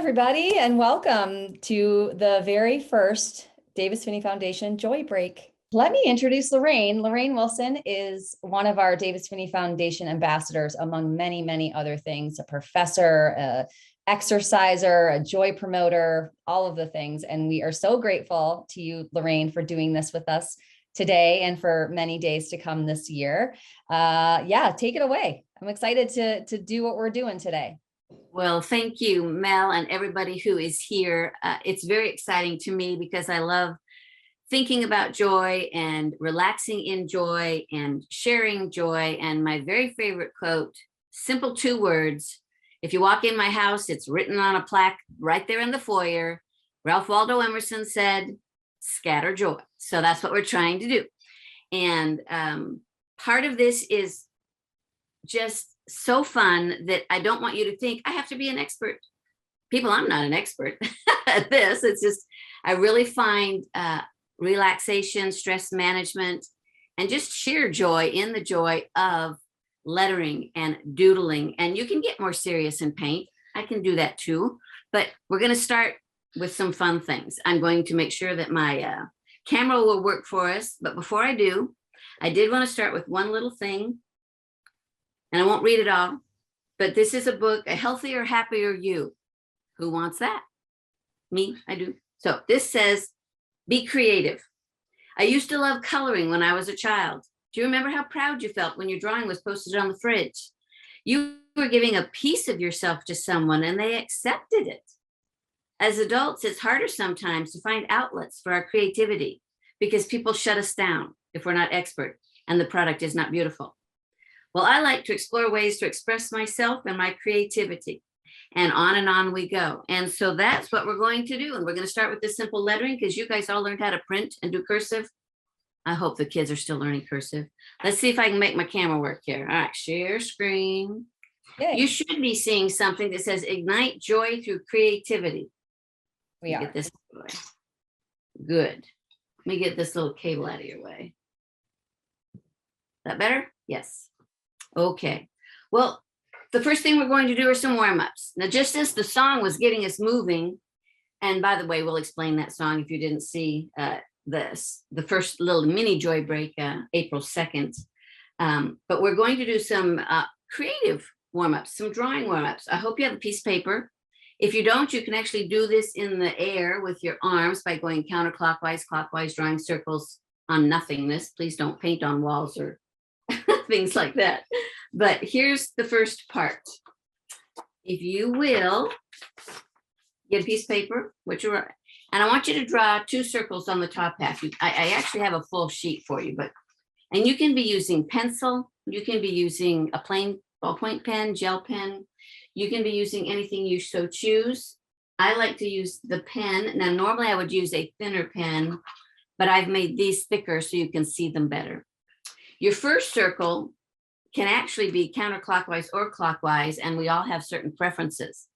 everybody, and welcome to the very first Davis Phinney Foundation Joy Break. Let me introduce Lorraine. Lorraine Wilson is one of our Davis Phinney Foundation ambassadors, among many, many other things, a professor, a exerciser, a joy promoter, all of the things. And we are so grateful to you, Lorraine, for doing this with us today and for many days to come this year. Take it away. I'm excited to do what we're doing today. Well, thank you, Mel, and everybody who is here. It's very exciting to me because I love thinking about joy and relaxing in joy and sharing joy. And my very favorite quote, simple 2 words. If you walk in my house, it's written on a plaque right there in the foyer. Ralph Waldo Emerson said, scatter joy. So that's what we're trying to do. And part of this is just so fun that I don't want you to think I have to be an expert. People, I'm not an expert at this. It's just, I really find relaxation, stress management, and just sheer joy in the joy of lettering and doodling. And you can get more serious and paint. I can do that too, but we're going to start with some fun things. I'm going to make sure that my camera will work for us. But before I do, I did want to start with one little thing. And I won't read it all, but this is a book, A Healthier, Happier You. Who wants that? Me, I do. So this says, be creative. I used to love coloring when I was a child. Do you remember how proud you felt when your drawing was posted on the fridge? You were giving a piece of yourself to someone and they accepted it. As adults, it's harder sometimes to find outlets for our creativity because people shut us down if we're not expert and the product is not beautiful. Well, I like to explore ways to express myself and my creativity, and on we go. And so that's what we're going to do. And we're going to start with this simple lettering because you guys all learned how to print and do cursive. I hope the kids are still learning cursive. Let's see if I can make my camera work here. All right, share screen. Yay. You should be seeing something that says ignite joy through creativity. We are. Get this away. Good. Let me get this little cable out of your way. Is that better? Yes. Okay, well, the first thing we're going to do are some warm-ups. Now, just as the song was getting us moving, and by the way, we'll explain that song if you didn't see the first little mini joy break, April 2nd. But we're going to do some creative warm-ups, some drawing warm-ups. I hope you have a piece of paper. If you don't, you can actually do this in the air with your arms by going counterclockwise, clockwise, drawing circles on nothingness. Please don't paint on walls or things like that. But here's the first part. If you will, get a piece of paper, and I want you to draw 2 circles on the top half. I actually have a full sheet for you, and you can be using pencil, you can be using a plain ballpoint pen, gel pen, you can be using anything you so choose. I like to use the pen. Now, normally I would use a thinner pen, but I've made these thicker so you can see them better. Your first circle can actually be counterclockwise or clockwise, and we all have certain preferences.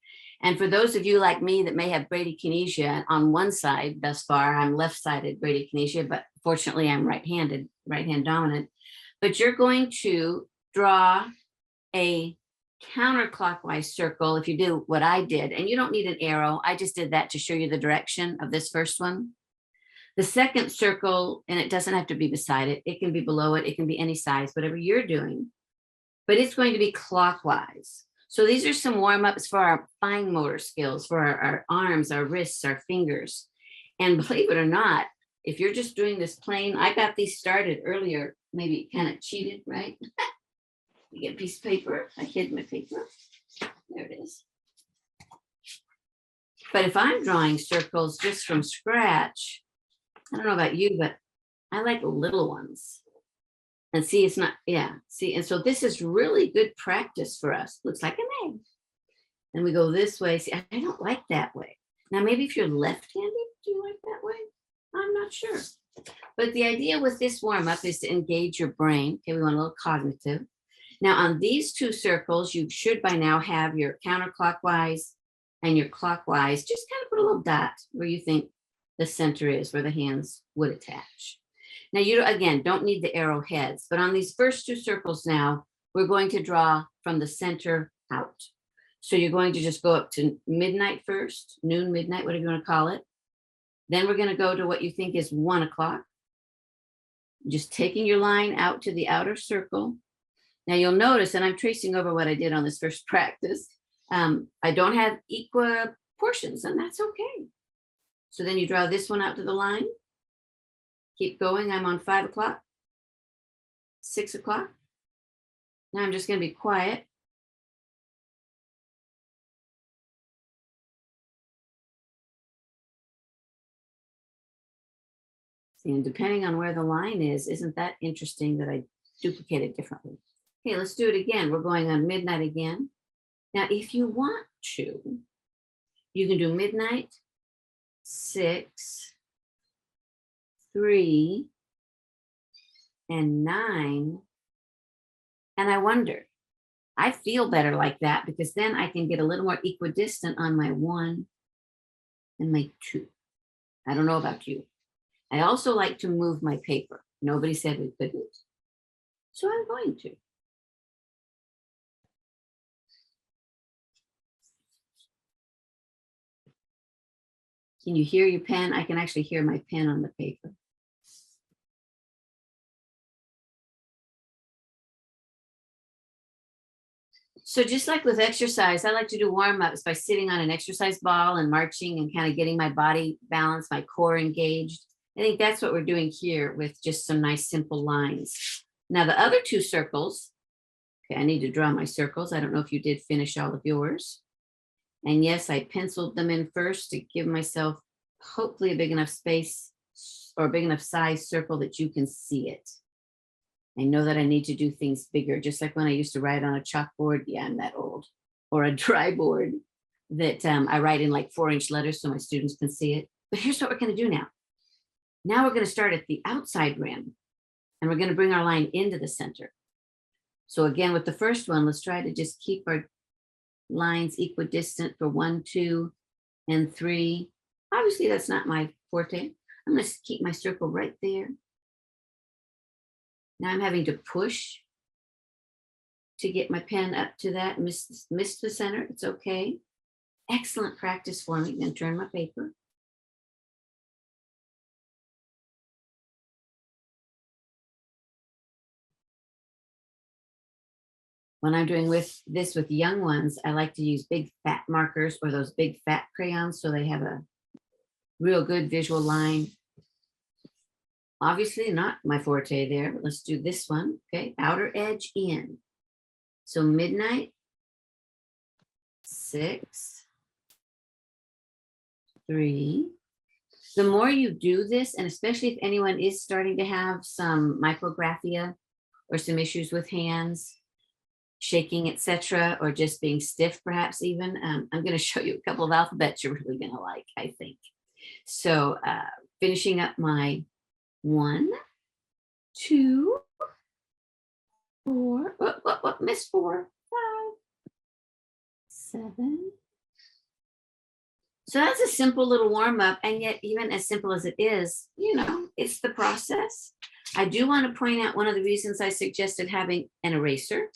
And for those of you like me that may have bradykinesia on one side thus far, I'm left-sided bradykinesia, but fortunately I'm right-handed, right-hand dominant. But you're going to draw a counterclockwise circle if you do what I did, and you don't need an arrow. I just did that to show you the direction of this first one. The second circle, and it doesn't have to be beside it, it can be below it, it can be any size, whatever you're doing, but it's going to be clockwise. So these are some warm-ups for our fine motor skills, for our arms, our wrists, our fingers. And believe it or not, if you're just doing this plain, I got these started earlier, maybe kind of cheated, right? You get a piece of paper, I hid my paper, there it is. But if I'm drawing circles just from scratch, I don't know about you, but I like little ones. And see, it's not, see, and so this is really good practice for us. Looks like an egg. And we go this way. See, I don't like that way. Now, maybe if you're left-handed, do you like that way? I'm not sure. But the idea with this warm-up is to engage your brain. Okay, we want a little cognitive. Now, on these 2 circles, you should by now have your counterclockwise and your clockwise. Just kind of put a little dot where you think the center is, where the hands would attach. Now, you, again, don't need the arrowheads, but on these first 2 circles now, we're going to draw from the center out. So you're going to just go up to midnight first, noon, midnight, whatever you want to call it. Then we're going to go to what you think is 1 o'clock. Just taking your line out to the outer circle. Now you'll notice, and I'm tracing over what I did on this first practice, I don't have equal portions, and that's okay. So then you draw this one out to the line. Keep going. I'm on 5 o'clock, 6 o'clock. Now I'm just going to be quiet. And depending on where the line is, isn't that interesting that I duplicate it differently? Okay, let's do it again. We're going on midnight again. Now, if you want to, you can do midnight, 6, 3, and 9. And I wonder, I feel better like that because then I can get a little more equidistant on my 1 and my 2. I don't know about you. I also like to move my paper. Nobody said we couldn't. So I'm going to. Can you hear your pen? I can actually hear my pen on the paper. So just like with exercise, I like to do warm-ups by sitting on an exercise ball and marching and kind of getting my body balanced, my core engaged. I think that's what we're doing here with just some nice simple lines. Now the other 2 circles, okay, I need to draw my circles. I don't know if you did finish all of yours. And yes, I penciled them in first to give myself hopefully a big enough space or a big enough size circle that you can see it. I know that I need to do things bigger, just like when I used to write on a chalkboard. Yeah, I'm that old. Or a dry board that I write in like 4-inch letters so my students can see it. But here's what we're going to do now. Now we're going to start at the outside rim and we're going to bring our line into the center. So again, with the first one, let's try to just keep our lines equidistant for 1, 2, and 3. Obviously, that's not my forte. I'm going to keep my circle right there. Now I'm having to push to get my pen up to that. Miss the center. It's okay. Excellent practice for me. I'm going to turn my paper. When I'm doing this with young ones, I like to use big fat markers or those big fat crayons so they have a real good visual line. Obviously not my forte there, but let's do this one. Okay, outer edge in. So midnight, 6, 3. The more you do this, and especially if anyone is starting to have some micrographia or some issues with hands, shaking, etc., or just being stiff, perhaps even. I'm going to show you a couple of alphabets you're really going to like, I think. So finishing up my 1, 2, 4, miss 4, 5, 7. So that's a simple little warm up. And yet, even as simple as it is, you know, it's the process. I do want to point out one of the reasons I suggested having an eraser.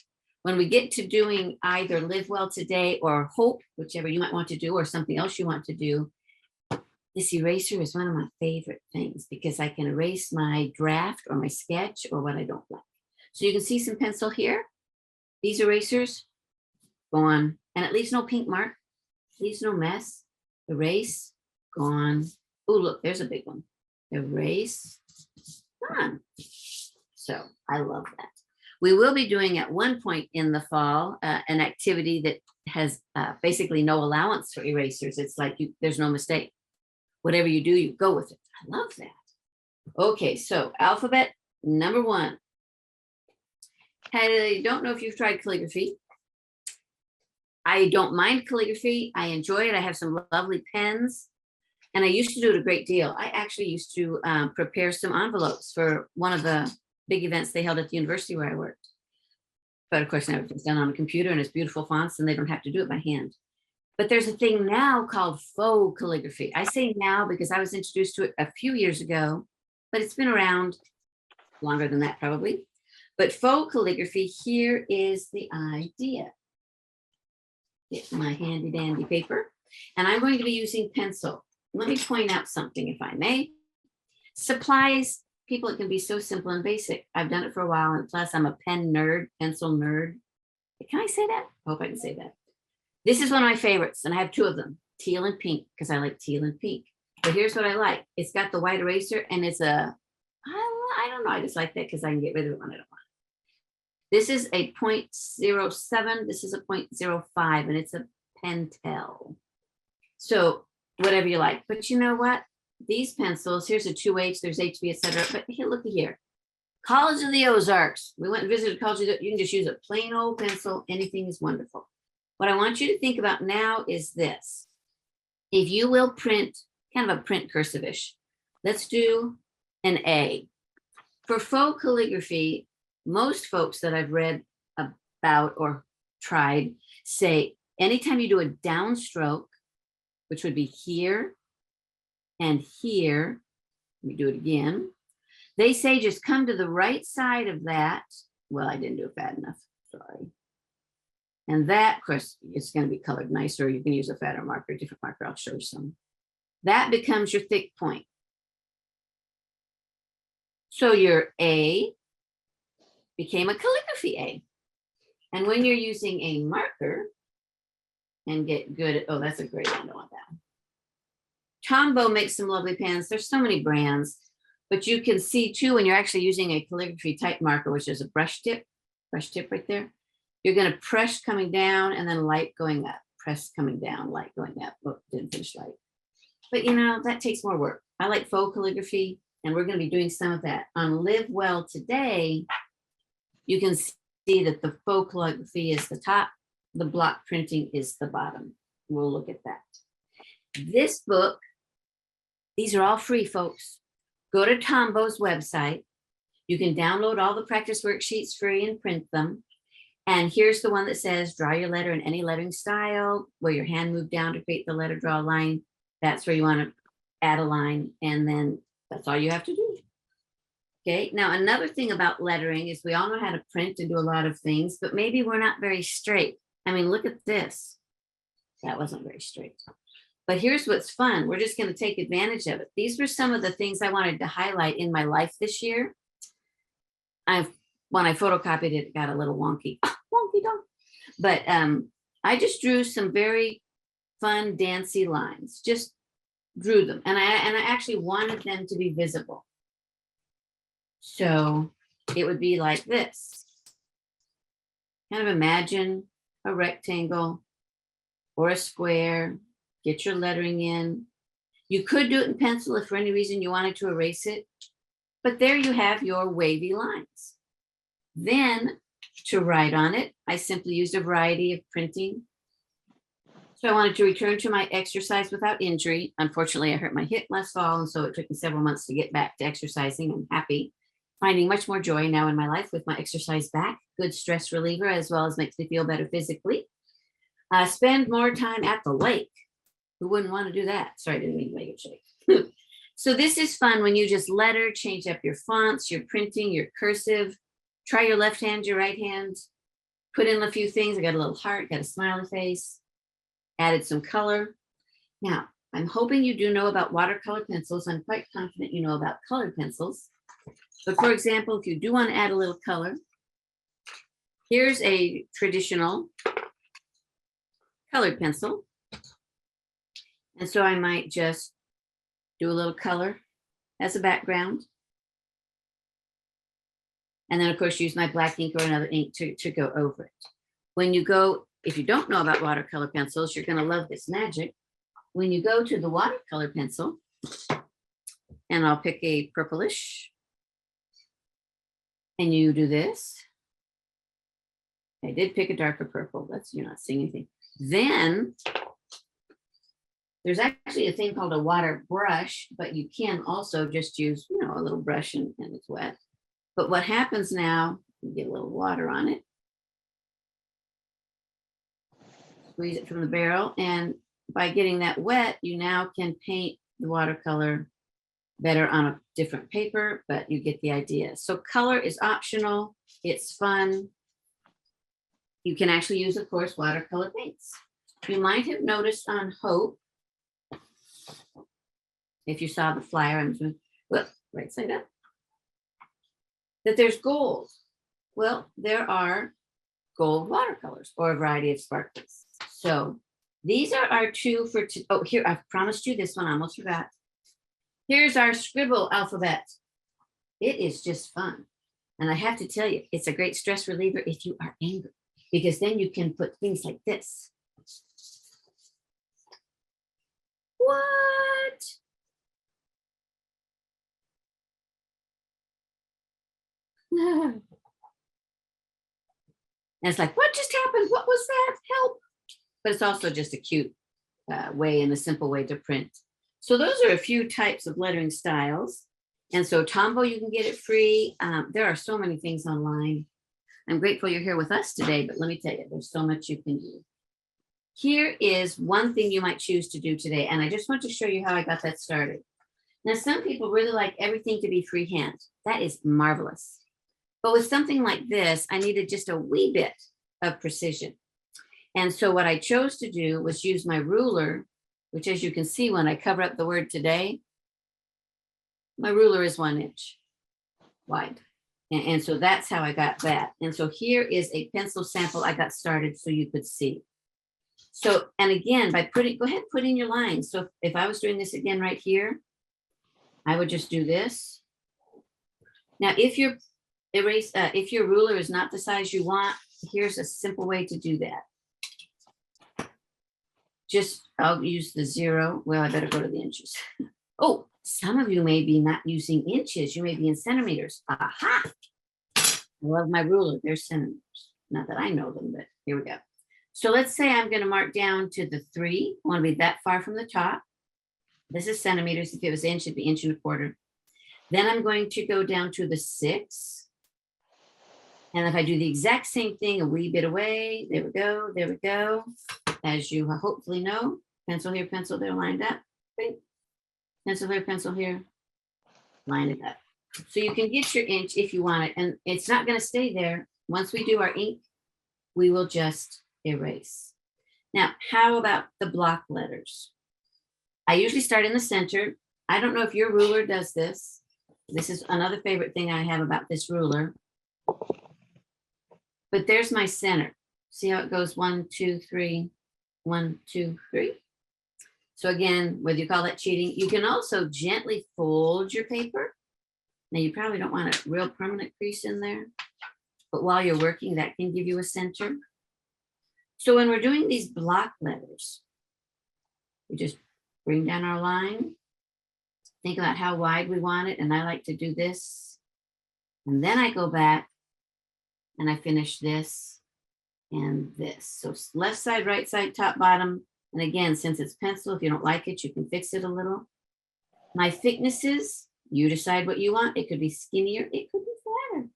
When we get to doing either Live Well Today or Hope, whichever you might want to do, or something else you want to do, this eraser is one of my favorite things because I can erase my draft or my sketch or what I don't like. So you can see some pencil here. These erasers, gone. And it leaves no pink mark, leaves no mess. Erase, gone. Oh, look, there's a big one. Erase, gone. So I love that. We will be doing at one point in the fall an activity that has basically no allowance for erasers. It's like there's no mistake. Whatever you do, you go with it. I love that. Okay, so alphabet number 1. I don't know if you've tried calligraphy. I don't mind calligraphy. I enjoy it. I have some lovely pens. And I used to do it a great deal. I actually used to prepare some envelopes for one of the big events they held at the university where I worked. But of course, now everything's done on a computer and it's beautiful fonts and they don't have to do it by hand. But there's a thing now called faux calligraphy. I say now because I was introduced to it a few years ago, but it's been around longer than that probably. But faux calligraphy, here is the idea. Get my handy dandy paper. And I'm going to be using pencil. Let me point out something, if I may. Supplies, people, it can be so simple and basic. I've done it for a while, and plus I'm a pen nerd, pencil nerd. Can I say that? I hope I can say that. This is one of my favorites, and I have two of them, teal and pink, because I like teal and pink. But here's what I like. It's got the white eraser, and it's a, I don't know, I just like that because I can get rid of it when I don't want it. This is a 0.07, this is a 0.05, and it's a Pentel. So whatever you like. But you know what? These pencils, here's a 2H, there's HB, etc. But here, look here. College of the Ozarks. We went and visited College of the, you can just use a plain old pencil. Anything is wonderful. What I want you to think about now is this. If you will print, kind of a print cursive-ish, let's do an A. For faux calligraphy, most folks that I've read about or tried say anytime you do a downstroke, which would be here and here, let me do it again. They say just come to the right side of that. Well, I didn't do it fat enough, sorry. And that, of course, it's going to be colored nicer. You can use a fatter marker, a different marker. I'll show you some. That becomes your thick point. So your A became a calligraphy A. And when you're using a marker and get good at, oh, that's a great one, I don't want that. Tombow makes some lovely pens. There's so many brands, but you can see too, when you're actually using a calligraphy type marker, which is a brush tip right there, you're going to press coming down and then light going up, press coming down, light going up. Oh, didn't finish light. But you know, that takes more work. I like faux calligraphy, and we're going to be doing some of that. On Live Well today, you can see that the faux calligraphy is the top, the block printing is the bottom. We'll look at that. This book, these are all free, folks. Go to Tombow's website. You can download all the practice worksheets free and print them. And here's the one that says, draw your letter in any lettering style, where your hand moved down to create the letter, draw a line. That's where you want to add a line. And then that's all you have to do. Okay, now another thing about lettering is we all know how to print and do a lot of things, but maybe we're not very straight. I mean, look at this. That wasn't very straight. But here's what's fun. We're just going to take advantage of it. These were some of the things I wanted to highlight in my life this year. When I photocopied it, it got a little wonky. Wonky dog. But I just drew some very fun, dancey lines. Just drew them. And I actually wanted them to be visible. So it would be like this. Kind of imagine a rectangle or a square. Get your lettering in. You could do it in pencil if for any reason you wanted to erase it. But there you have your wavy lines. Then to write on it, I simply used a variety of printing. So I wanted to return to my exercise without injury. Unfortunately, I hurt my hip last fall, and so it took me several months to get back to exercising. I'm happy, finding much more joy now in my life with my exercise back. Good stress reliever, as well as makes me feel better physically. Spend more time at the lake. Who wouldn't want to do that? Sorry, I didn't mean to make it shake. So this is fun when you just letter, change up your fonts, your printing, your cursive. Try your left hand, your right hand. Put in a few things. I got a little heart, got a smiley face. Added some color. Now, I'm hoping you do know about watercolor pencils. I'm quite confident you know about colored pencils. But for example, if you do want to add a little color, here's a traditional colored pencil. And so I might just do a little color as a background. And then of course, use my black ink or another ink to go over it. When you go, if you don't know about watercolor pencils, you're going to love this magic. When you go to the watercolor pencil, and I'll pick a purplish, and you do this. I did pick a darker purple. That's, you're not seeing anything. Then there's actually a thing called a water brush, but you can also just use, you know, a little brush and it's wet. But what happens now, you get a little water on it. Squeeze it from the barrel, and by getting that wet, you now can paint the watercolor better on a different paper, but you get the idea. So color is optional. It's fun. You can actually use, of course, watercolor paints. You might have noticed on Hope, if you saw the flyer, I'm just whoop, right side up, that there's gold. Well, there are gold watercolors or a variety of sparkles. So these are our two for, oh, here, I've promised you this one, I almost forgot. Here's our Scribble alphabet. It is just fun. And I have to tell you, it's a great stress reliever if you are angry, because then you can put things like this. What? And it's like, what just happened? What was that? Help. But it's also just a cute way and a simple way to print. So those are a few types of lettering styles. And so Tombow, you can get it free. There are so many things online. I'm grateful you're here with us today, but let me tell you, there's so much you can do. Here is one thing you might choose to do today. And I just want to show you how I got that started. Now, some people really like everything to be freehand. That is marvelous. But with something like this, I needed just a wee bit of precision. And so what I chose to do was use my ruler, which, as you can see, when I cover up the word today, my ruler is 1 inch wide. And so that's how I got that. And so here is a pencil sample I got started so you could see. So, and again, by putting, go ahead, put in your lines. So if I was doing this again right here, I would just do this. Now, if your ruler is not the size you want, here's a simple way to do that. Just, I'll use the 0. Well, I better go to the inches. Oh, some of you may be not using inches. You may be in centimeters. Aha. I love my ruler. They're centimeters. Not that I know them, but here we go. So let's say I'm going to mark down to the 3. I want to be that far from the top. This is centimeters. If it was inch, it'd be 1 1/4. Then I'm going to go down to the 6. And if I do the exact same thing a wee bit away, there we go, there we go. As you hopefully know, pencil here, pencil there, lined up. Right? Pencil here, pencil here, line it up. So you can get your inch if you want it, and it's not going to stay there. Once we do our ink, we will just erase. Now, how about the block letters? I usually start in the center. I don't know if your ruler does this. This is another favorite thing I have about this ruler. But there's my center. See how it goes 1, 2, 3, 1, 2, 3. So again, whether you call that cheating, you can also gently fold your paper. Now you probably don't want a real permanent crease in there, but while you're working, that can give you a center. So when we're doing these block letters, we just bring down our line, think about how wide we want it, and I like to do this. And then I go back and I finish this and this. So left side, right side, top, bottom. And again, since it's pencil, if you don't like it, you can fix it a little. My thicknesses, you decide what you want. It could be skinnier, it could be flatter.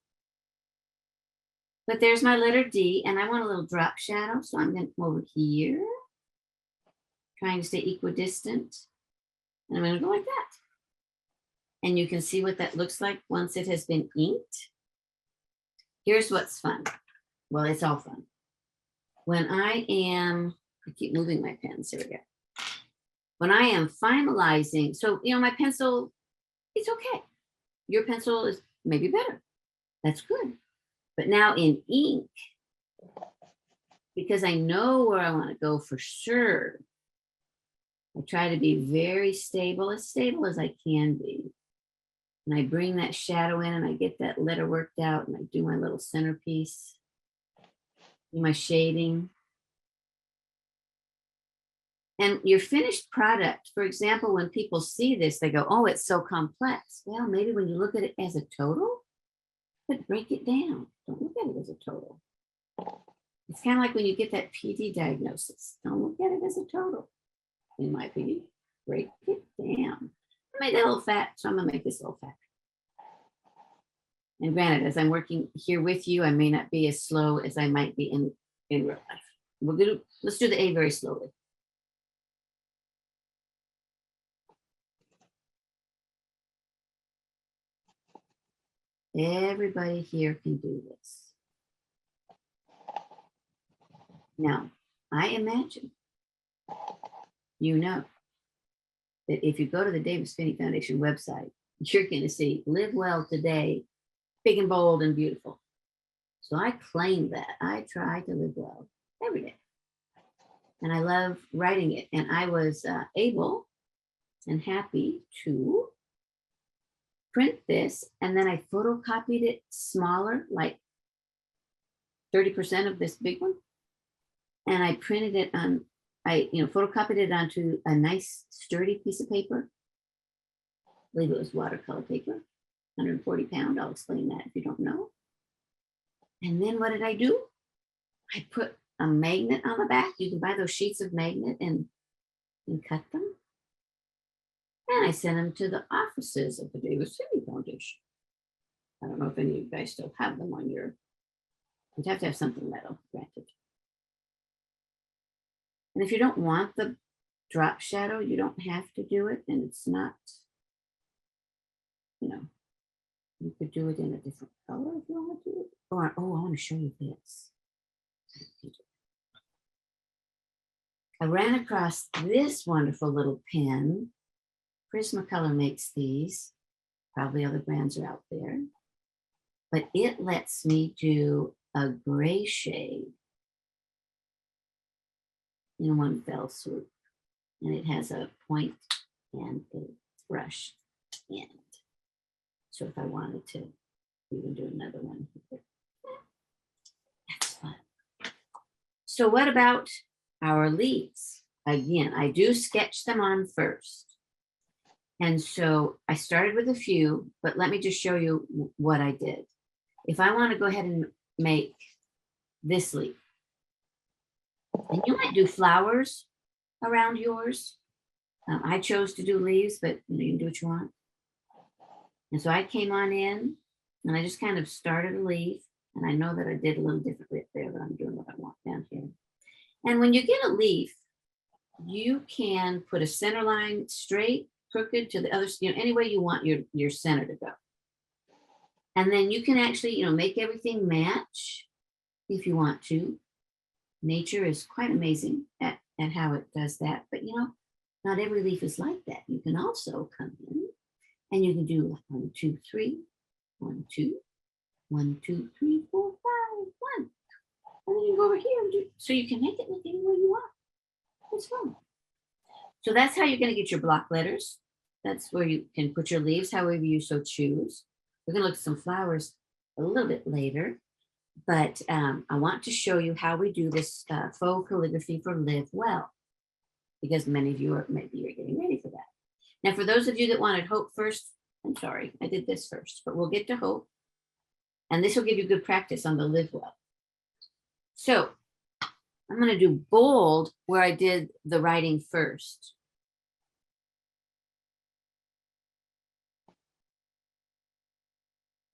But there's my letter D, and I want a little drop shadow. So I'm going to come over here, trying to stay equidistant. And I'm going to go like that. And you can see what that looks like once it has been inked. Here's what's fun. Well, it's all fun. When I keep moving my pens, here we go. When I am finalizing, so, my pencil, it's okay. Your pencil is maybe better. That's good. But now in ink, because I know where I want to go for sure, I try to be very stable as I can be. And I bring that shadow in and I get that letter worked out and I do my little centerpiece, do my shading. And your finished product, for example, when people see this, they go, oh, it's so complex. Well, maybe when you look at it as a total, but break it down. Don't look at it as a total. It's kind of like when you get that PD diagnosis. Don't look at it as a total. In my opinion, break it down. I made that a little fat, so I'm gonna make this a little fat. And granted, as I'm working here with you, I may not be as slow as I might be in real life. Let's do the A very slowly. Everybody here can do this. Now, I imagine you know that if you go to the Davis Phinney Foundation website, you're going to see Live Well Today, big and bold and beautiful. So I claim that. I try to live well every day. And I love writing it. And I was able and happy to print this. And then I photocopied it smaller, like 30% of this big one. And I printed it on, photocopied it onto a nice sturdy piece of paper. I believe it was watercolor paper, 140 pound. I'll explain that if you don't know. And then what did I do? I put a magnet on the back. You can buy those sheets of magnet and cut them. And I sent them to the offices of the Davis Phinney Foundation. I don't know if any of you guys still have them on your, you'd have to have something metal, granted. And if you don't want the drop shadow, you don't have to do it. And it's not, you could do it in a different color if you want to do it. Or, oh, I want to show you this. I ran across this wonderful little pen. Prismacolor makes these. Probably other brands are out there. But it lets me do a gray shade in one fell swoop. And it has a point and a brush end. So if I wanted to even do another one here, that's fun. So what about our leaves? Again, I do sketch them on first. And so I started with a few, but let me just show you what I did. If I want to go ahead and make this leaf, and you might do flowers around yours. I chose to do leaves, but you can do what you want. And so I came on in and I just kind of started a leaf. And I know that I did a little differently up there, but I'm doing what I want down here. And when you get a leaf, you can put a center line straight, crooked to the other, any way you want your center to go. And then you can actually, make everything match if you want to. Nature is quite amazing at how it does that. But, not every leaf is like that. You can also come in and you can do 1, 2, 3, 1, 2, 1, 2, 3, 4, 5, 1. And then you go over here and do, so you can make it look any way you want. It's fun. So that's how you're going to get your block letters. That's where you can put your leaves, however you so choose. We're going to look at some flowers a little bit later, but I want to show you how we do this faux calligraphy for Live Well, because many of you maybe you're getting ready for that. Now, for those of you that wanted hope first, I'm sorry, I did this first, but we'll get to hope. And this will give you good practice on the Live Well. So I'm going to do bold where I did the writing first.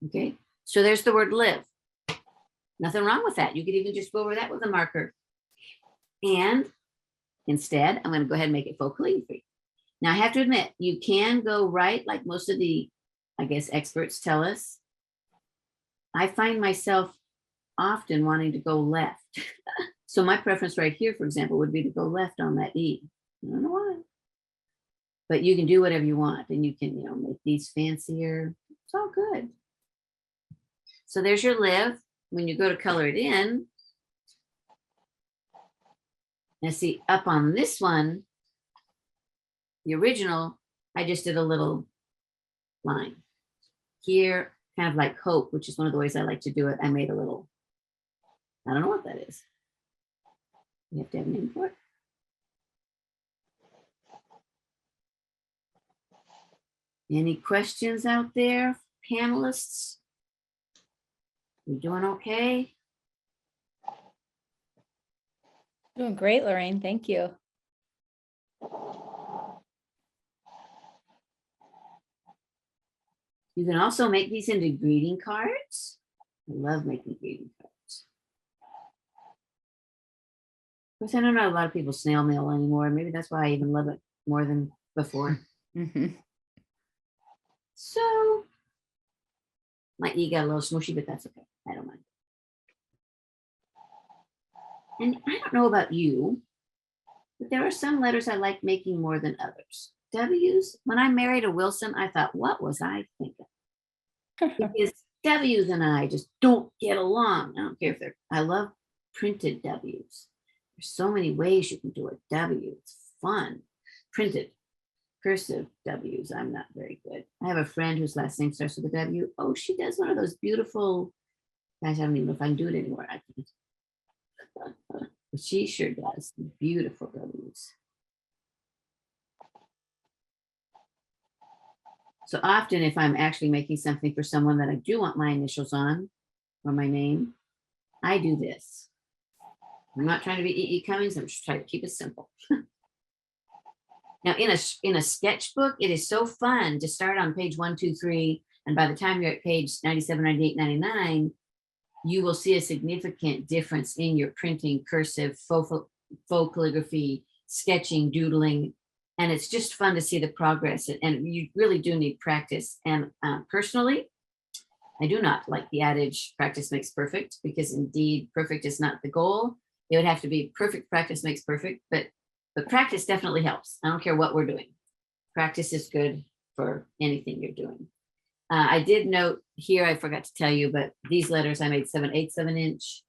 Okay, so there's the word live. Nothing wrong with that. You could even just go over that with a marker. And instead, I'm going to go ahead and make it faux calligraphy. Now, I have to admit, you can go right, like most of the, I guess, experts tell us. I find myself often wanting to go left. So my preference right here, for example, would be to go left on that E. I don't know why. But you can do whatever you want, and you can, make these fancier. It's all good. So there's your live. When you go to color it in, now see up on this one, the original, I just did a little line. Here, kind of like hope, which is one of the ways I like to do it. I made a little, I don't know what that is. You have to have a name for it. Any questions out there, panelists? You doing okay? Doing great, Lorraine. Thank you. You can also make these into greeting cards. I love making greeting cards. Of course, I don't know a lot of people snail mail anymore. Maybe that's why I even love it more than before. So, my E got a little smushy, but that's okay. I don't mind. And I don't know about you, But there are some letters I like making more than others. W's, when I married a Wilson, I thought, what was I thinking? Because W's and I just don't get along. I don't care if they're, I love printed W's. There's so many ways you can do a W. It's fun. Printed, cursive W's, I'm not very good. I have a friend whose last name starts with a W. Oh, she does one of those beautiful, guys, I don't even know if I can do it anymore. I can't. But she sure does beautiful W's. So often if I'm actually making something for someone that I do want my initials on or my name, I do this. I'm not trying to be E.E. Cummings. I'm just trying to keep it simple. Now in a sketchbook, it is so fun to start on page 1, 2, 3. And by the time you're at page 97, 98, 99, you will see a significant difference in your printing, cursive, faux calligraphy, sketching, doodling. And it's just fun to see the progress. And you really do need practice. And personally, I do not like the adage, practice makes perfect, because indeed, perfect is not the goal. It would have to be perfect practice makes perfect, but practice definitely helps. I don't care what we're doing. Practice is good for anything you're doing. I did note here, I forgot to tell you, but these letters I made 7/8 of an inch.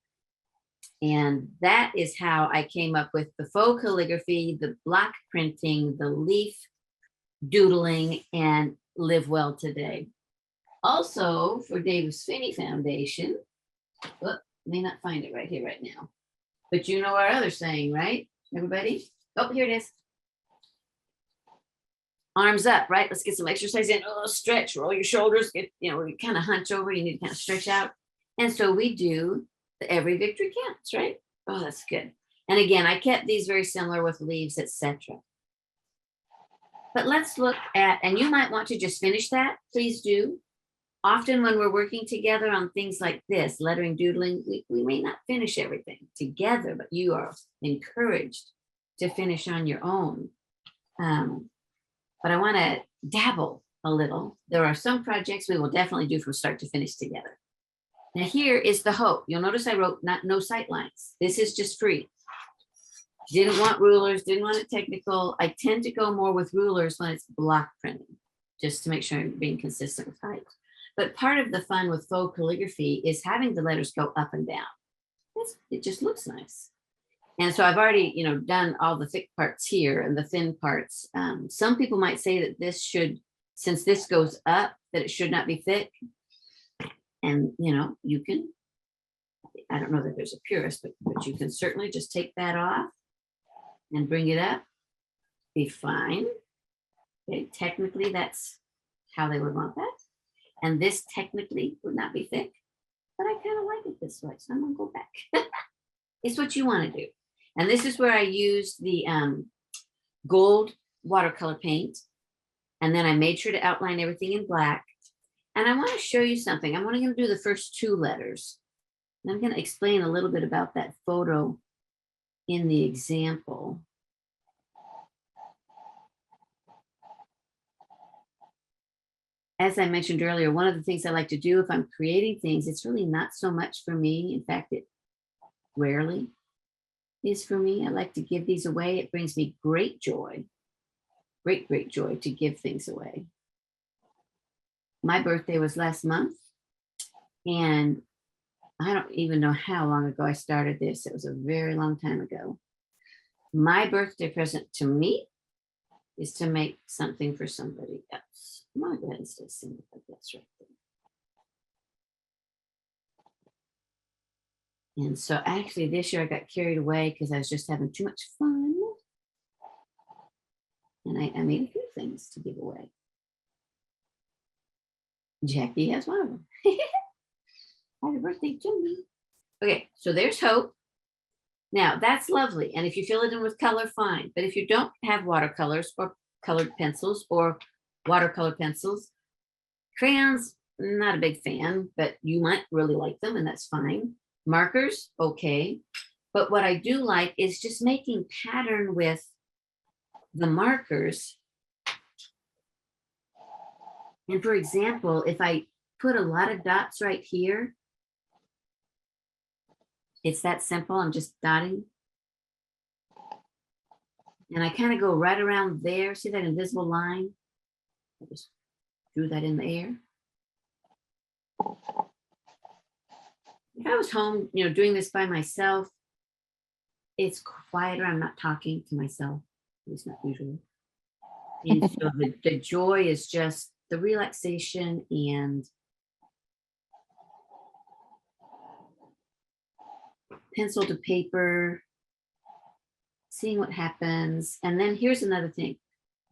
And that is how I came up with the faux calligraphy, the block printing, the leaf doodling, and Live Well Today. Also for Davis Phinney Foundation, oh, may not find it right here right now, but you know our other saying, right? Everybody? Oh, here it is. Arms up, right? Let's get some exercise in. Oh, stretch, roll your shoulders, get, you know, you kind of hunch over, you need to kind of stretch out. And so we do the every victory counts, right? Oh, that's good. And again, I kept these very similar with leaves, etc. But let's look at, and you might want to just finish that, please do. Often when we're working together on things like this, lettering, doodling, we may not finish everything together, but you are encouraged to finish on your own. But I want to dabble a little. There are some projects we will definitely do from start to finish together. Now here is the hope. You'll notice I wrote no sight lines. This is just free. Didn't want rulers, didn't want it technical. I tend to go more with rulers when it's block printing, just to make sure I'm being consistent with height. But part of the fun with faux calligraphy is having the letters go up and down. It just looks nice. And so I've already, you know, done all the thick parts here and the thin parts. Some people might say that this should, since this goes up, that it should not be thick. And, you know, you can, I don't know that there's a purist, but you can certainly just take that off and bring it up, be fine. Okay, technically that's how they would want that. And this technically would not be thick, but I kind of like it this way, so I'm gonna go back. It's what you want to do. And this is where I used the gold watercolor paint. And then I made sure to outline everything in black. And I want to show you something. I'm only going to do the first 2 letters. And I'm going to explain a little bit about that photo in the example. As I mentioned earlier, one of the things I like to do if I'm creating things, it's really not so much for me. In fact, it rarely is for me. I like to give these away. It brings me great joy, great joy to give things away. My birthday was last month, and I don't even know how long ago I started this. It was a very long time ago. My birthday present to me is to make something for somebody else. I'm gonna go ahead and stay single like that's right there. And so actually this year I got carried away because I was just having too much fun. And I made a few things to give away. Jackie has one of them. Happy birthday to me. Okay, so there's hope. Now that's lovely. And if you fill it in with color, fine. But if you don't have watercolors or colored pencils or watercolor pencils, crayons, not a big fan, but you might really like them and that's fine. Markers, okay. But what I do like is just making pattern with the markers. And for example, if I put a lot of dots right here, it's that simple. I'm just dotting. And I kind of go right around there. See that invisible line? I just drew that in the air. If I was home, doing this by myself, it's quieter. I'm not talking to myself. At least not usually. And so the joy is just the relaxation and pencil to paper, seeing what happens. And then here's another thing.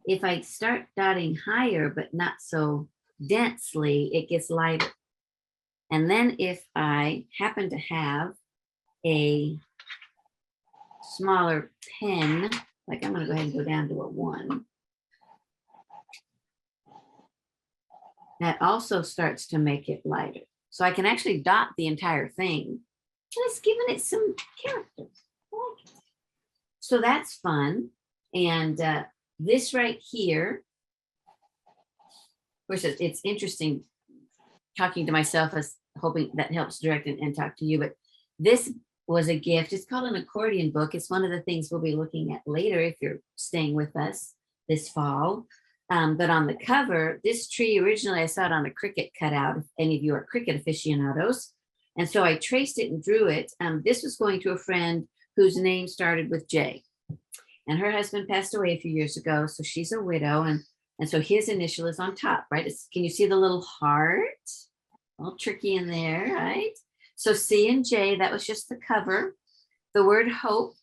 If I start dotting higher, but not so densely, it gets lighter. And then if I happen to have a smaller pen, like I'm going to go ahead and go down to a 1. That also starts to make it lighter. So I can actually dot the entire thing. Just giving it some characters. I like it. So that's fun. And this right here, of course, it's interesting talking to myself as hoping that helps direct and talk to you. But this was a gift. It's called an accordion book. It's one of the things we'll be looking at later if you're staying with us this fall. But on the cover, this tree, originally I saw it on a cricket cutout, if any of you are cricket aficionados. And so I traced it and drew it. This was going to a friend whose name started with J. And her husband passed away a few years ago, so she's a widow. And so his initial is on top, right? Can you see the little heart? All tricky in there, right? So C and J, that was just the cover. The word hope.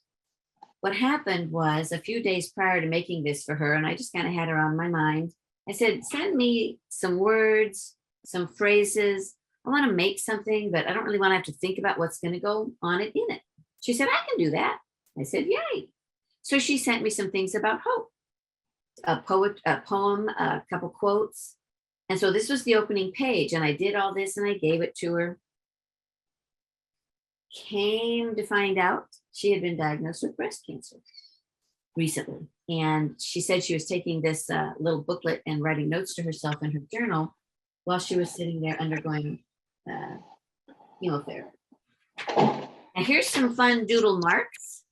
What happened was a few days prior to making this for her, and I just kind of had her on my mind, I said, send me some words, some phrases. I want to make something, but I don't really want to have to think about what's going to go on it in it. She said, I can do that. I said, yay. So she sent me some things about hope, a poem, a couple quotes. And so this was the opening page, and I did all this and I gave it to her. Came to find out she had been diagnosed with breast cancer recently. And she said she was taking this little booklet and writing notes to herself in her journal while she was sitting there undergoing chemotherapy. And here's some fun doodle marks,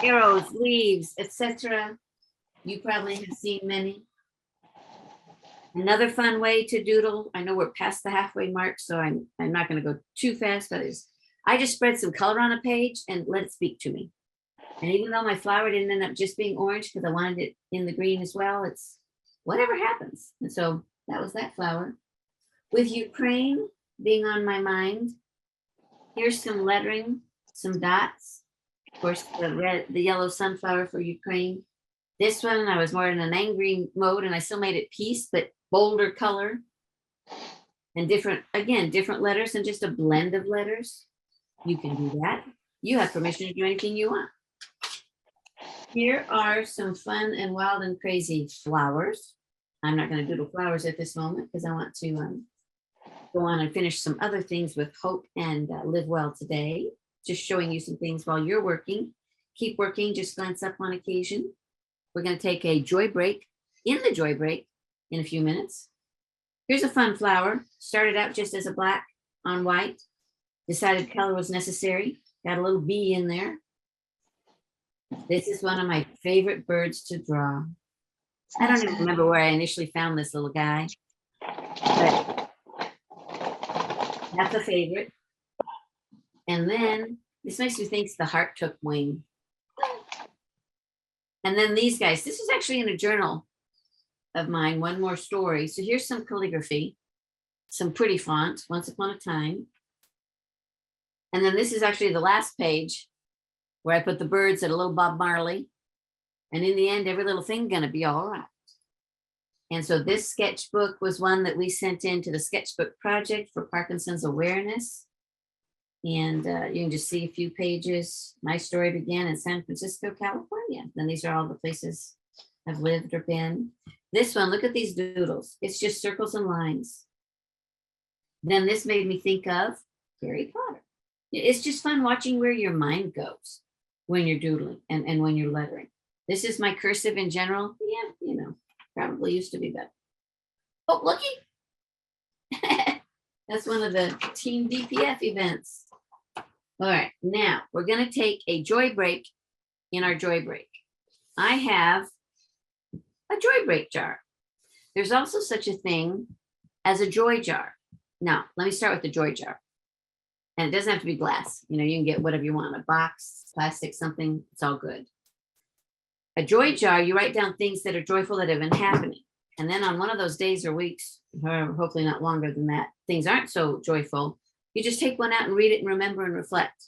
arrows, leaves, etc. You probably have seen many. Another fun way to doodle, I know we're past the halfway mark, so I'm not going to go too fast, but I just spread some color on a page and let it speak to me. And even though my flower didn't end up just being orange because I wanted it in the green as well, it's whatever happens. And so that was that flower. With Ukraine being on my mind, here's some lettering, some dots. Of course, the yellow sunflower for Ukraine. This one, I was more in an angry mode and I still made it peace, but bolder color. And different letters and just a blend of letters. You can do that. You have permission to do anything you want. Here are some fun and wild and crazy flowers. I'm not going to doodle flowers at this moment because I want to go on and finish some other things with hope and live well today. Just showing you some things while you're working. Keep working, just glance up on occasion. We're going to take a joy break in the joy break in a few minutes. Here's a fun flower. Started out just as a black on white. Decided color was necessary. Got a little bee in there. This is one of my favorite birds to draw. I don't even remember where I initially found this little guy, but that's a favorite. And then this makes me think the heart took wing. And then these guys, this is actually in a journal of mine, one more story. So here's some calligraphy, some pretty fonts, Once Upon a Time. And then this is actually the last page where I put the birds at a little Bob Marley. And in the end, every little thing gonna be all right. And so this sketchbook was one that we sent into the sketchbook project for Parkinson's awareness. And you can just see a few pages. My story began in San Francisco, California. And these are all the places I've lived or been. This one, look at these doodles. It's just circles and lines. Then this made me think of Harry Potter. It's just fun watching where your mind goes when you're doodling and when you're lettering. This is my cursive in general. Yeah, probably used to be better. Oh, looky. That's one of the Team DPF events. All right, now we're going to take a joy break in our joy break. I have a joy break jar. There's also such a thing as a joy jar. Now, let me start with the joy jar. And it doesn't have to be glass. You know, you can get whatever you want, a box, plastic, something, it's all good. A joy jar, you write down things that are joyful that have been happening. And then on one of those days or weeks, or hopefully not longer than that, things aren't so joyful, you just take one out and read it and remember and reflect.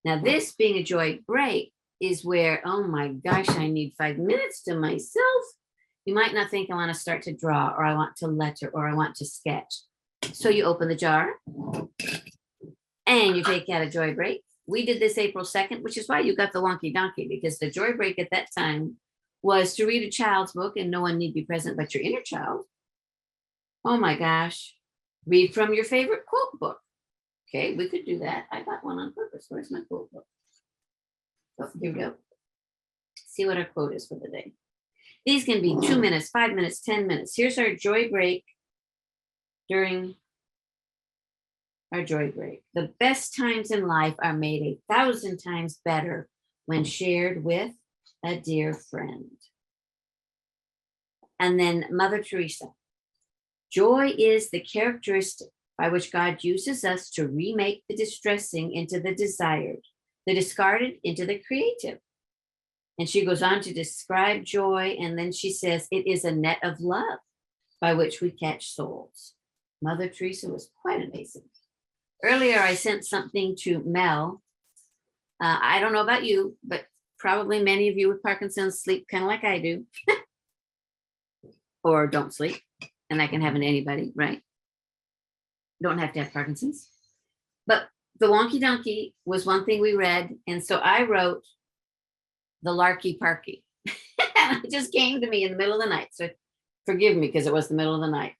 Now, this being a joy break is where, oh my gosh, I need 5 minutes to myself. You might not think I want to start to draw, or I want to letter, or I want to sketch. So you open the jar and you take out a joy break. We did this April 2nd, which is why you got the wonky donkey, because the joy break at that time was to read a child's book, and no one need be present but your inner child. Oh my gosh. Read from your favorite quote book. Okay, we could do that. I got one on purpose. Where's my quote book? Oh, here we go. See what our quote is for the day. These can be 2 minutes, 5 minutes, 10 minutes. Here's our joy break during our joy break. The best times in life are made 1,000 times better when shared with a dear friend. And then Mother Teresa. Joy is the characteristic by which God uses us to remake the distressing into the desired, the discarded into the creative. And she goes on to describe joy, and then she says, it is a net of love by which we catch souls. Mother Teresa was quite amazing. Earlier, I sent something to Mel. I don't know about you, but probably many of you with Parkinson's sleep kind of like I do, or don't sleep, and that can happen to anybody, right? Don't have to have Parkinson's. But the wonky donkey was one thing we read, and so I wrote the Larky Parky. It just came to me in the middle of the night, so forgive me because it was the middle of the night.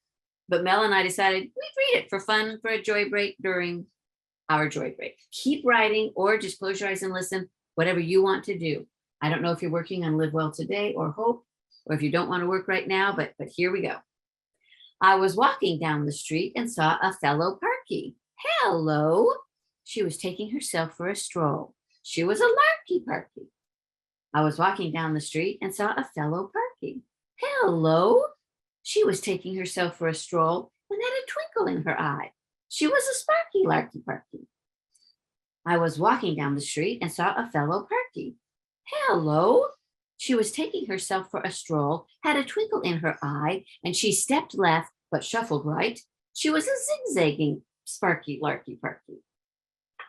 But Mel and I decided we'd read it for fun, for a joy break during our joy break. Keep writing, or just close your eyes and listen, whatever you want to do. I don't know if you're working on Live Well Today or Hope, or if you don't want to work right now, but here we go. I was walking down the street and saw a fellow Parky. Hello. She was taking herself for a stroll. She was a Larky Parky. I was walking down the street and saw a fellow Parky. Hello. She was taking herself for a stroll and had a twinkle in her eye. She was a Sparky Larky Parky. I was walking down the street and saw a fellow Parky. Hello. She was taking herself for a stroll, had a twinkle in her eye, and she stepped left but shuffled right. She was a zigzagging Sparky Larky Parky.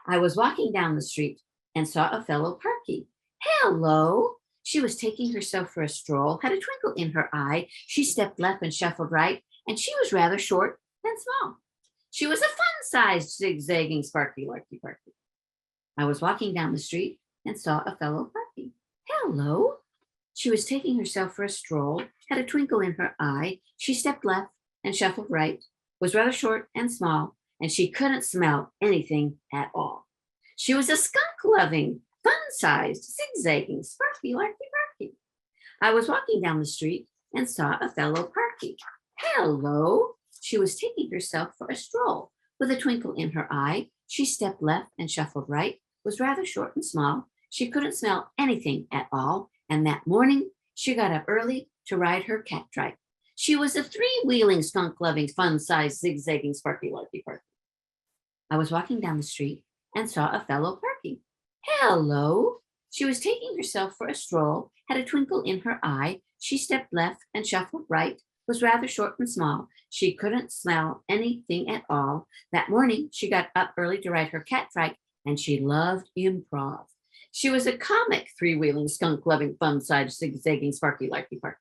I was walking down the street and saw a fellow Parky. Hello. She was taking herself for a stroll, had a twinkle in her eye. She stepped left and shuffled right, and she was rather short and small. She was a fun-sized, zigzagging Sparky Larky Parky. I was walking down the street and saw a fellow Parky. Hello. She was taking herself for a stroll, had a twinkle in her eye. She stepped left and shuffled right, was rather short and small, and she couldn't smell anything at all. She was a skunk-loving, fun-sized, zigzagging, Sparky Larky Parky. I was walking down the street and saw a fellow Parky. Hello. She was taking herself for a stroll. With a twinkle in her eye, she stepped left and shuffled right, was rather short and small. She couldn't smell anything at all, and that morning she got up early to ride her cat trike. She was a three-wheeling, skunk-loving, fun-sized, zigzagging, Sparky Larky Parky. I was walking down the street and saw a fellow Parky. Hello. She was taking herself for a stroll, had a twinkle in her eye. She stepped left and shuffled right, was rather short and small. She couldn't smell anything at all. That morning, she got up early to ride her cat trike, and she loved improv. She was a comic, three-wheeling, skunk-loving, fun-sized, zigzagging, Sparky Larky Parky.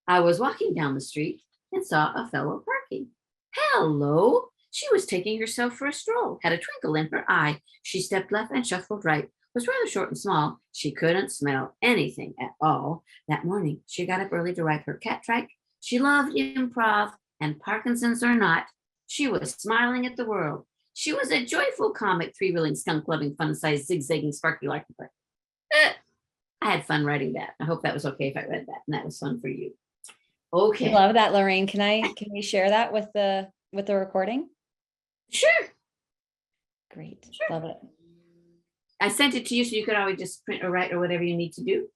I was walking down the street and saw a fellow Parky. Hello. She was taking herself for a stroll, had a twinkle in her eye. She stepped left and shuffled right, was rather short and small. She couldn't smell anything at all. That morning, she got up early to ride her cat trike. She loved improv, and Parkinson's or not, she was smiling at the world. She was a joyful comic, three-wheeling, skunk-loving, fun-sized, zigzagging, Sparky Larky Parky. I had fun writing that. I hope that was okay if I read that, and that was fun for you. Okay. I love that, Lorraine. Can we share that with the recording? Sure. Great. Sure. Love it. I sent it to you so you could always just print or write or whatever you need to do.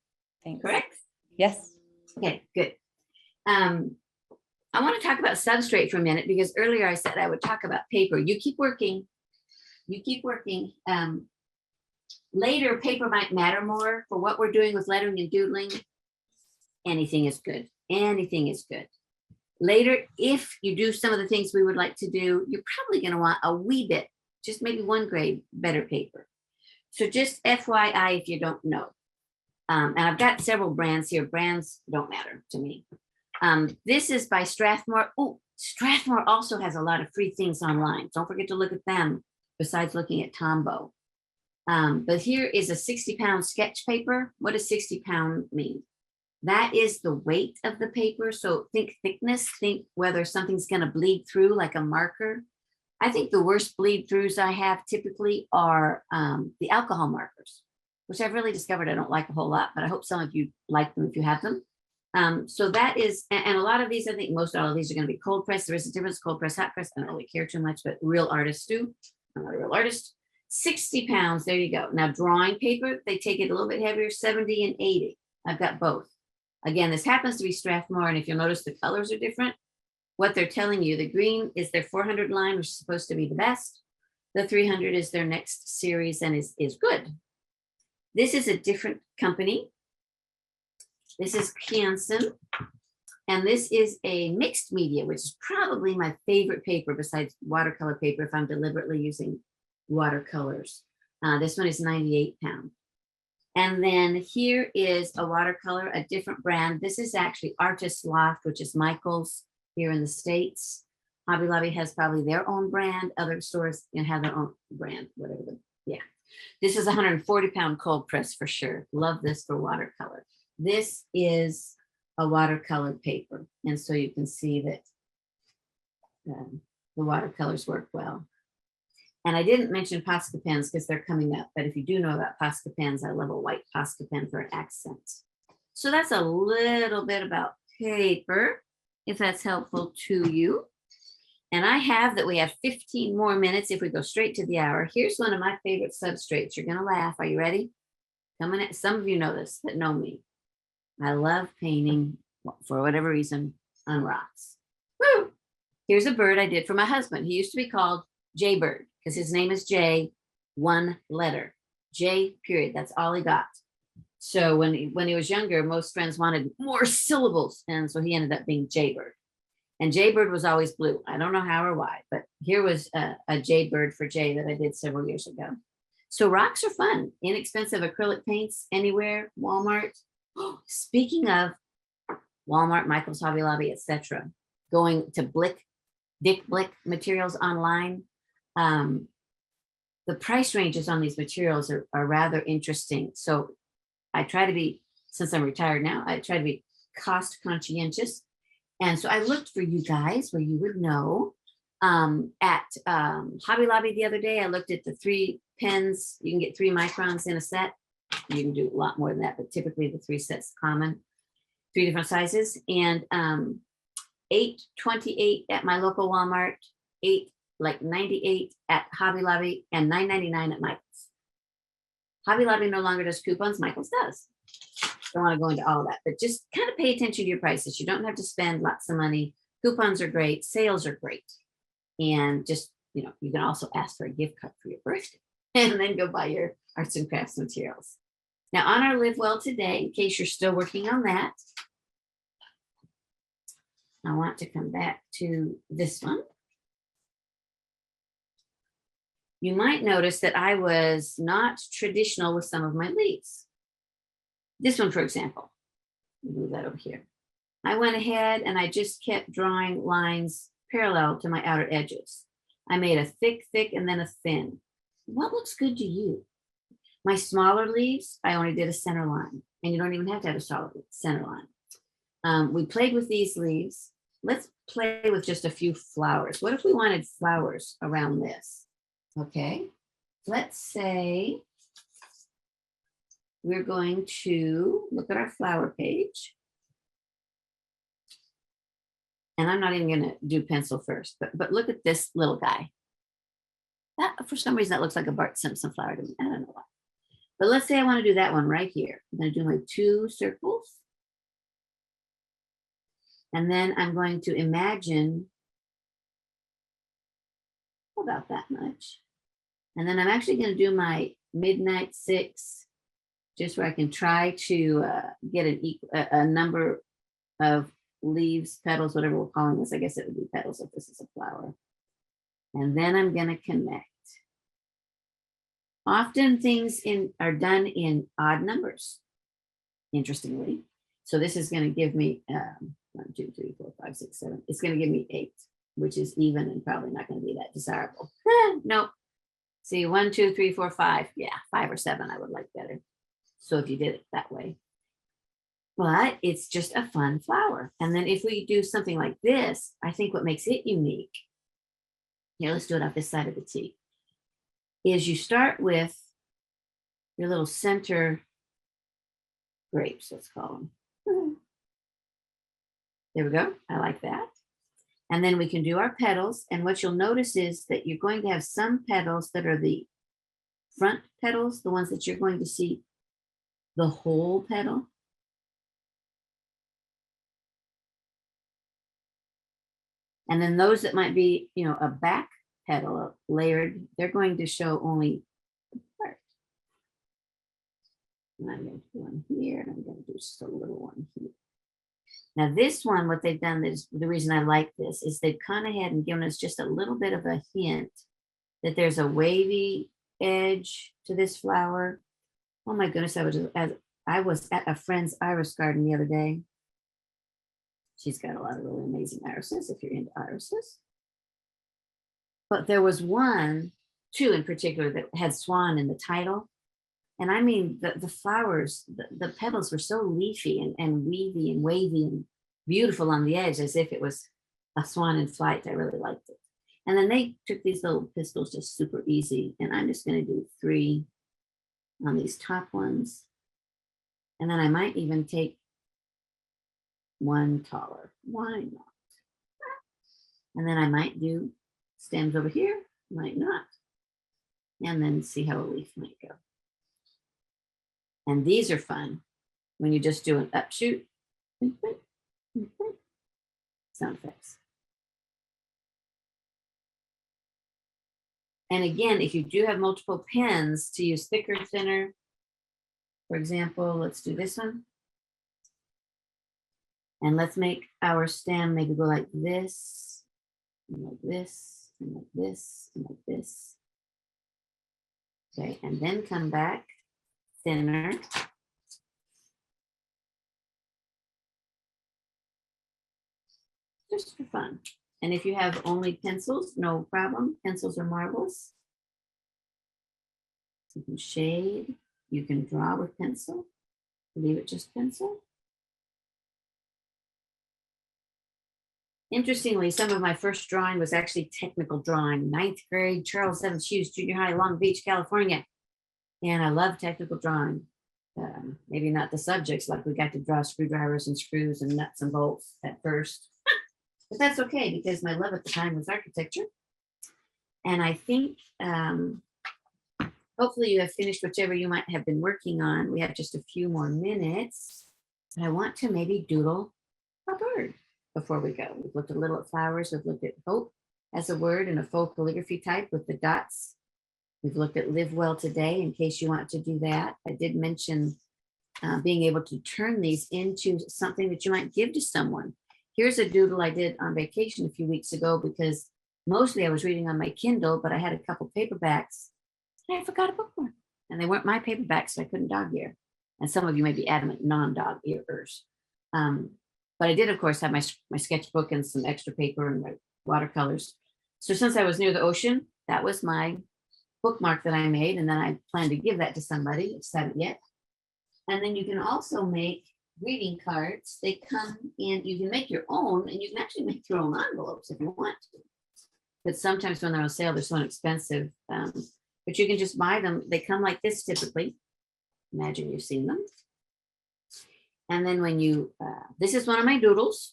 Thanks. correct? Yes. Okay, good. I want to talk about substrate for a minute because earlier I said I would talk about paper. You keep working. You keep working. Later, paper might matter more for what we're doing with lettering and doodling. Anything is good. Anything is good. Later, if you do some of the things we would like to do, you're probably going to want a wee bit, just maybe 1 grade better paper. So just FYI if you don't know. And I've got several brands here. Brands don't matter to me. This is by Strathmore. Oh, Strathmore also has a lot of free things online. Don't forget to look at them besides looking at Tombow. But here is a 60-pound sketch paper. What does 60 pound mean? That is the weight of the paper. So think thickness, think whether something's going to bleed through like a marker. I think the worst bleed throughs I have typically are the alcohol markers, which I've really discovered I don't like a whole lot, but I hope some of you like them if you have them. So that is, and a lot of these, I think most all of these are going to be cold press. There is a difference, cold press, hot press. I don't really care too much, but real artists do. I'm not a real artist. 60 pounds, there you go. Now drawing paper, they take it a little bit heavier, 70 and 80. I've got both. Again, this happens to be Strathmore, and if you'll notice the colors are different, what they're telling you, the green is their 400 line, which is supposed to be the best. The 300 is their next series and is good. This is a different company. This is Parkinson, and this is a mixed media, which is probably my favorite paper besides watercolor paper if I'm deliberately using watercolors. This one is 98 pound. And then here is a watercolor, a different brand. This is actually Artist Loft, which is Michael's here in the States. Hobby Lobby has probably their own brand. Other stores have their own brand, whatever. Yeah. This is a 140-pound cold press for sure. Love this for watercolor. This is a watercolor paper. And so you can see that the watercolors work well. And I didn't mention Posca pens because they're coming up. But if you do know about Posca pens, I love a white Posca pen for an accent. So that's a little bit about paper, if that's helpful to you. And I have that we have 15 more minutes if we go straight to the hour. Here's one of my favorite substrates. You're going to laugh. Are you ready? Coming at, some of you know this that know me. I love painting, for whatever reason, on rocks. Woo! Here's a bird I did for my husband. He used to be called Jaybird because his name is J, 1 letter. J, period. That's all he got. So when he was younger, most friends wanted more syllables. And so he ended up being Jaybird. And Jaybird was always blue. I don't know how or why, but here was a Jaybird for Jay that I did several years ago. So rocks are fun. Inexpensive acrylic paints anywhere, Walmart. Oh, speaking of Walmart, Michael's, Hobby Lobby, etc., going to Dick Blick materials online. The price ranges on these materials are rather interesting. So I try to be, since I'm retired now, I try to be cost conscientious. And so I looked for you guys where you would know. At Hobby Lobby the other day, I looked at the 3 pens. You can get 3 microns in a set. You can do a lot more than that, but typically the 3 sets common, 3 different sizes. And $8.28 at my local Walmart, $98 at Hobby Lobby, and $9.99 at Michael's. Hobby Lobby no longer does coupons. Michael's does. Don't want to go into all of that, but just kind of pay attention to your prices. You don't have to spend lots of money. Coupons are great. Sales are great. And just, you know, you can also ask for a gift card for your birthday and then go buy your arts and crafts materials. Now on our Live Well today, in case you're still working on that, I want to come back to this one. You might notice that I was not traditional with some of my leaves. This one, for example, move that over here. I went ahead and I just kept drawing lines parallel to my outer edges. I made a thick, and then a thin. What looks good to you? My smaller leaves, I only did a center line, and you don't even have to have a solid center line. We played with these leaves. Let's play with just a few flowers. What if we wanted flowers around this? Okay, let's say we're going to look at our flower page. And I'm not even going to do pencil first, but look at this little guy. That, for some reason, that looks like a Bart Simpson flower to me. I don't know why. But let's say I want to do that one right here. I'm going to do my 2 circles. And then I'm going to imagine about that much. And then I'm actually going to do my midnight 6, just where I can try to get a number of leaves, petals, whatever we're calling this. I guess it would be petals if this is a flower. And then I'm going to connect. Often things are done in odd numbers, interestingly. So this is going to give me 1, 2, 3, 4, 5, 6, 7. It's going to give me 8, which is even and probably not going to be that desirable. Nope. See, 1, 2, 3, 4, 5. Yeah, 5 or 7 I would like better. So if you did it that way. But it's just a fun flower. And then if we do something like this, I think what makes it unique, here, let's do it off this side of the T, is you start with your little center grapes, let's call them. There we go. I like that. And then we can do our petals. And what you'll notice is that you're going to have some petals that are the front petals, the ones that you're going to see the whole petal. And then those that might be, a back petal layered, they're going to show only the part. And I'm going to do one here, and I'm going to do just a little one here. Now this one, what they've done is, the reason I like this is they've gone ahead and given us just a little bit of a hint that there's a wavy edge to this flower. Oh my goodness, I was at a friend's iris garden the other day. She's got a lot of really amazing irises if you're into irises. But there was 2 in particular that had swan in the title. And I mean, the flowers, the petals were so leafy and weavy and wavy and beautiful on the edge, as if it was a swan in flight. I really liked it. And then they took these little pistils just super easy. And I'm just going to do 3 on these top ones. And then I might even take 1 taller. Why not? And then I might do stems over here, might not. And then see how a leaf might go. And these are fun when you just do an upshoot. Sound effects. And again, if you do have multiple pens, to use thicker, thinner, for example, let's do this one. And let's make our stem maybe go like this, and like this, and like this, and like this. Okay, and then come back thinner. Just for fun. And if you have only pencils, no problem. Pencils are marvelous. You can shade, you can draw with pencil, leave it just pencil. Interestingly, some of my first drawing was actually technical drawing. 9th grade, Charles Evans Hughes Junior High, Long Beach, California. And I love technical drawing. Maybe not the subjects, like we got to draw screwdrivers and screws and nuts and bolts at first. But that's okay, because my love at the time was architecture. And I think hopefully you have finished whichever you might have been working on. We have just a few more minutes. And I want to maybe doodle a bird before we go. We've looked a little at flowers. We've looked at hope as a word in a faux calligraphy type with the dots. We've looked at live well today, in case you want to do that. I did mention being able to turn these into something that you might give to someone. Here's a doodle I did on vacation a few weeks ago, because mostly I was reading on my Kindle, but I had a couple paperbacks and I forgot a bookmark. And they weren't my paperbacks, so I couldn't dog ear. And some of you may be adamant non-dog ears. But I did, of course, have my sketchbook and some extra paper and my watercolors. So since I was near the ocean, that was my bookmark that I made. And then I plan to give that to somebody. I just haven't yet. And then you can also make greeting cards. They come in, you can make your own, and you can actually make your own envelopes if you want to. But sometimes when they're on sale, they're so inexpensive. But you can just buy them. They come like this typically. Imagine you've seen them. And then when you, this is one of my doodles.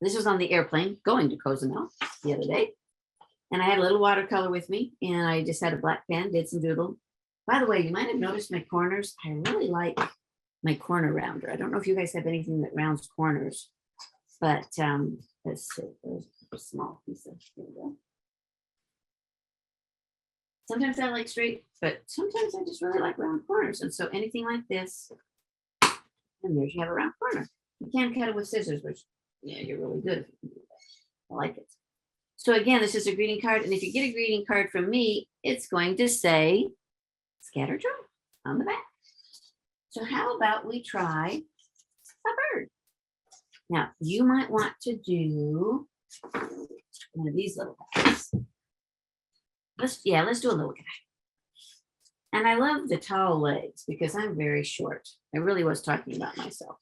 This was on the airplane going to Cozumel the other day. And I had a little watercolor with me, and I just had a black pen, did some doodle. By the way, you might have noticed my corners. I really like my corner rounder. I don't know if you guys have anything that rounds corners, but let's see, there's a small piece of, here we go. Sometimes I like straight, but sometimes I just really like round corners. And so anything like this, and there's you have a round corner. You can cut it with scissors, which, yeah, you're really good. I like it. So again, this is a greeting card. And if you get a greeting card from me, it's going to say scatter draw on the back. So how about we try a bird? Now, you might want to do one of these little guys. Let's do a little guy. And I love the tall legs because I'm very short. I really was talking about myself.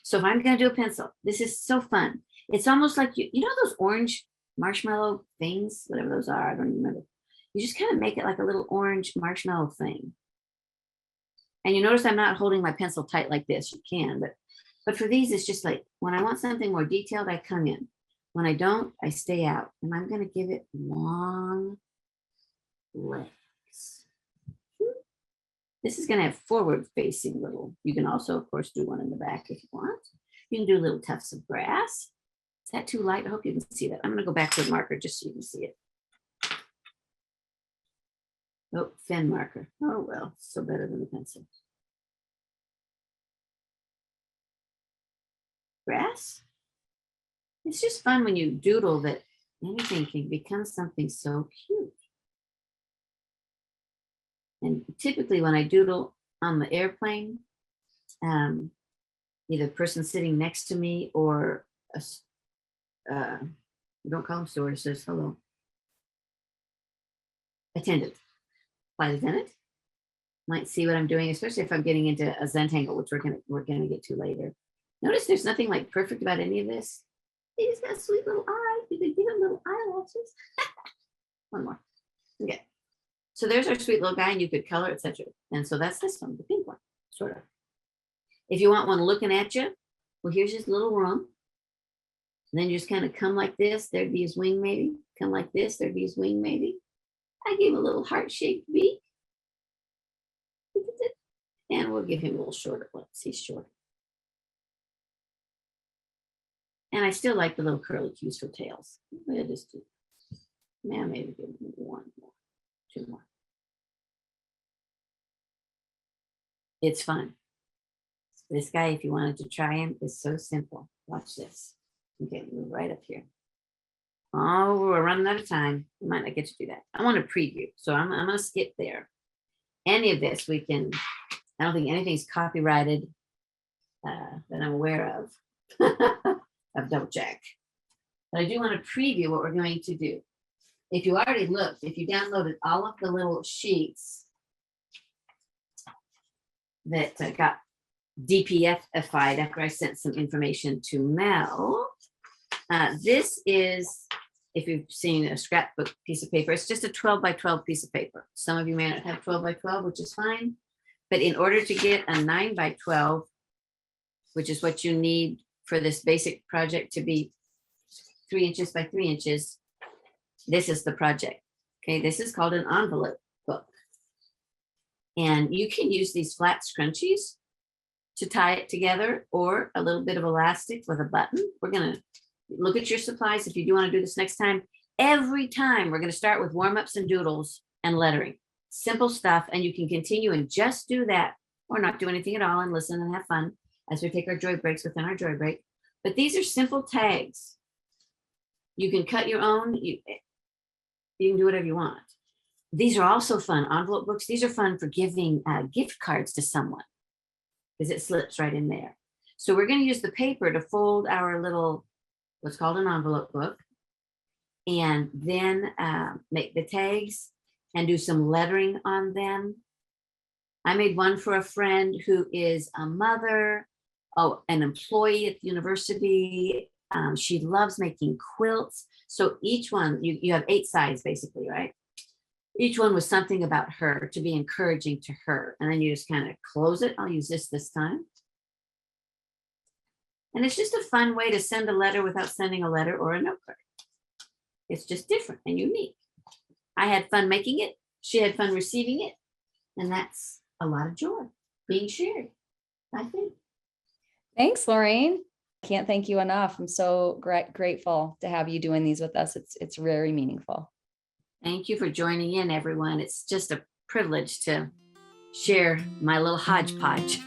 So if I'm going to do a pencil, this is so fun. It's almost like, you know those orange marshmallow things, whatever those are, I don't even remember. You just kind of make it like a little orange marshmallow thing. And you notice I'm not holding my pencil tight like this. You can, but for these, it's just like, when I want something more detailed, I come in. When I don't, I stay out. And I'm going to give it long legs. This is going to have forward facing little. You can also, of course, do one in the back if you want. You can do little tufts of grass. Is that too light? I hope you can see that. I'm going to go back to the marker just so you can see it. Oh, thin marker. Oh, well, still better than the pencil. Grass. It's just fun when you doodle that anything can become something so cute. And typically when I doodle on the airplane, either a person sitting next to me or we don't call them stewardesses, hello. Attendant. Flight attendant might see what I'm doing, especially if I'm getting into a Zentangle, which we're gonna get to later. Notice there's nothing like perfect about any of this. He's got a sweet little eye. You could give him little eyelashes. One more. Okay. So there's our sweet little guy, and you could color, etc. And so that's this one, the pink one, sort of. If you want one looking at you, well, here's his little room. And then you just kind of come like this. There'd be his wing, maybe. Come like this. There'd be his wing, maybe. I gave him a little heart-shaped beak. And we'll give him a little shorter ones. He's short. And I still like the little curlicues for tails. We'll just do, now maybe give him one more, two more. It's fun. This guy, if you wanted to try him, is so simple. Watch this. Okay, move right up here. Oh, we're running out of time. We might not get to do that. I want to preview, so I'm going to skip there. Any of this we can, I don't think anything's copyrighted that I'm aware of. I've double checked. But I do want to preview what we're going to do. If you already looked, if you downloaded all of the little sheets that got DPF-ified after I sent some information to Mel, this is, if you've seen a scrapbook piece of paper, it's just a 12 by 12 piece of paper. Some of you may not have 12 by 12, which is fine. But in order to get a 9 by 12, which is what you need for this basic project to be 3 inches by 3 inches, this is the project. Okay, this is called an envelope book. And you can use these flat scrunchies to tie it together, or a little bit of elastic with a button. We're going to look at your supplies if you do want to do this next time. Every time we're going to start with warm-ups and doodles and lettering. Simple stuff, and you can continue and just do that, or not do anything at all and listen and have fun as we take our joy breaks within our joy break. But these are simple tags. You can cut your own. You can do whatever you want. These are also fun. Envelope books, these are fun for giving gift cards to someone because it slips right in there. So we're going to use the paper to fold our little, what's called an envelope book, and then make the tags and do some lettering on them. I made one for a friend who is a mother, an employee at the university. She loves making quilts. So each one, you have 8 sides basically, right? Each one was something about her to be encouraging to her. And then you just kind of close it. I'll use this time. And it's just a fun way to send a letter without sending a letter or a note card. It's just different and unique. I had fun making it. She had fun receiving it. And that's a lot of joy being shared, I think. Thanks, Lorraine. Can't thank you enough. I'm so grateful to have you doing these with us. It's very meaningful. Thank you for joining in, everyone. It's just a privilege to share my little hodgepodge.